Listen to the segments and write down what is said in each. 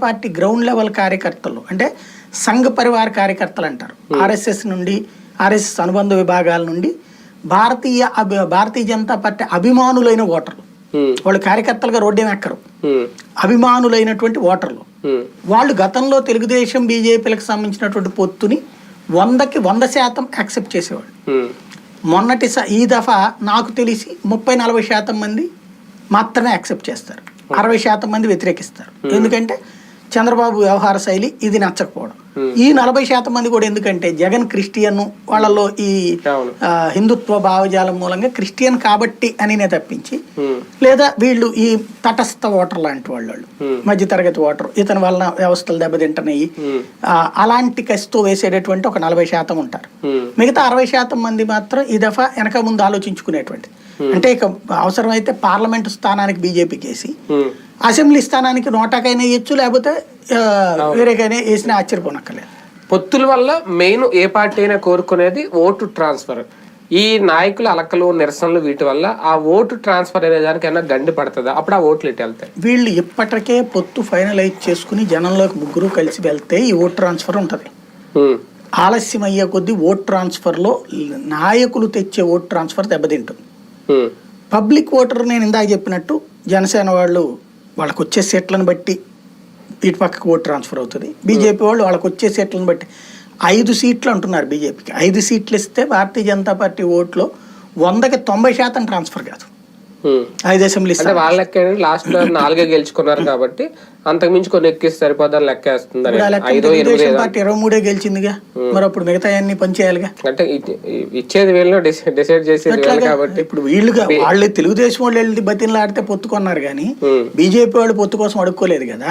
Party ground level కార్యకర్తలు అంటే సంఘ పరివార కార్యకర్తలు అంటారు. ఆర్ఎస్ఎస్ నుండి, ఆర్ఎస్ఎస్ అనుబంధ విభాగాల నుండి భారతీయ జనతా పార్టీ అభిమానులైన ఓటర్లు, వాళ్ళు కార్యకర్తలుగా రోడ్డేం ఎక్కరు, అభిమానులైనటువంటి ఓటర్లు. వాళ్ళు గతంలో తెలుగుదేశం బీజేపీలకు సంబంధించినటువంటి పొత్తుని 100కి 100% యాక్సెప్ట్ చేసేవాళ్ళు. ఈ దఫా నాకు తెలిసి 30-40% మంది మాత్రమే యాక్సెప్ట్ చేస్తారు, 60% మంది వ్యతిరేకిస్తారు. ఎందుకంటే చంద్రబాబు వ్యవహార శైలి ఇది నచ్చకపోవడం. ఈ 40% మంది కూడా ఎందుకంటే జగన్ క్రిస్టియన్, వాళ్ళలో ఈ హిందుత్వ భావజాలం మూలంగా క్రిస్టియన్ కాబట్టి అనినే తప్పించి, లేదా వీళ్ళు ఈ తటస్థ ఓటర్ లాంటి వాళ్ళు, మధ్యతరగతి ఓటర్, ఇతని వలన వ్యవస్థలు దెబ్బతింటున్నాయి అలాంటి కసితో వేసేటటువంటి ఒక 40% ఉంటారు. మిగతా 60% మంది మాత్రం ఈ దఫా వెనక ముందు ఆలోచించుకునేటువంటి, అంటే ఇక అవసరమైతే పార్లమెంటు స్థానానికి బీజేపీకి వేసి, అసెంబ్లీ స్థానానికి నోటాకైనా వేయచ్చు, లేకపోతే వేరేకైనా వేసినా ఆశ్చర్యపోనక్కర్లేదు. పొత్తుల వల్ల మెయిన్ ఏ పార్టీ అయినా కోరుకునేది ఓటు ట్రాన్స్ఫర్. ఈ నాయకుల అలకలు, నిరసనలు వీటి వల్ల ఆ ఓటు ట్రాన్స్ఫర్ అనే దానికి ఏమైనా గండి పడుతుందా? అప్పుడు ఆ ఓట్లు ఎటు వెళ్తాయి? వీళ్ళు ఇప్పటికే పొత్తు ఫైనలైజ్ చేసుకుని జనంలోకి ముగ్గురు కలిసి వెళ్తే ఈ ఓట్ ట్రాన్స్ఫర్ ఉంటుంది. ఆలస్యం అయ్యే కొద్దీ ఓట్ ట్రాన్స్ఫర్లో నాయకులు తెచ్చే ఓట్ ట్రాన్స్ఫర్ దెబ్బతింటుంది. పబ్లిక్ ఓటర్ నేను ఇందాక చెప్పినట్టు జనసేన వాళ్ళకు వచ్చే సీట్లను బట్టి ఇటు పక్కకు ఓటు ట్రాన్స్ఫర్ అవుతుంది. బీజేపీ వాళ్ళు వాళ్ళకి వచ్చే సీట్లను బట్టి 5 సీట్లు అంటున్నారు బీజేపీకి. 5 సీట్లు ఇస్తే భారతీయ జనతా పార్టీ ఓట్లో 100కి 90% ట్రాన్స్ఫర్ కాదు. 5 అసెంబ్లీ వాళ్ళకి లాస్ట్ లో 4 గెలుచుకున్నారు కాబట్టి అంతకుమించి కొన్ని ఎక్కిస్తే సరిపోదని లెక్కేస్తుంది. పార్టీ 23 గెలిచిందిగా, మరి అప్పుడు మిగతా అన్ని పనిచేయాలిగా. అంటే ఇచ్చేది వీళ్ళు డిసైడ్ చేసేది కాబట్టి ఇప్పుడు వీళ్ళుగా వాళ్ళు తెలుగుదేశం వాళ్ళు వెళ్ళి బతిన్లు ఆడితే పొత్తుకున్నారు కానీ బీజేపీ వాళ్ళు పొత్తు కోసం అడుక్కోలేదు కదా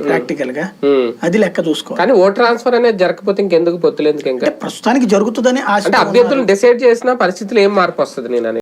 ప్రాక్టికల్ గా. అది లెక్క చూసుకోవాలి. కానీ ఓట్ ట్రాన్స్ఫర్ అనేది జరగకపోతే ఇంకెందుకు పొత్తులు ఎందుకు? ఇంకా ప్రస్తుతానికి జరుగుతుందని ఆశ. అభ్యర్థులు డిసైడ్ చేసిన పరిస్థితులు ఏం మార్పు వస్తుంది నేను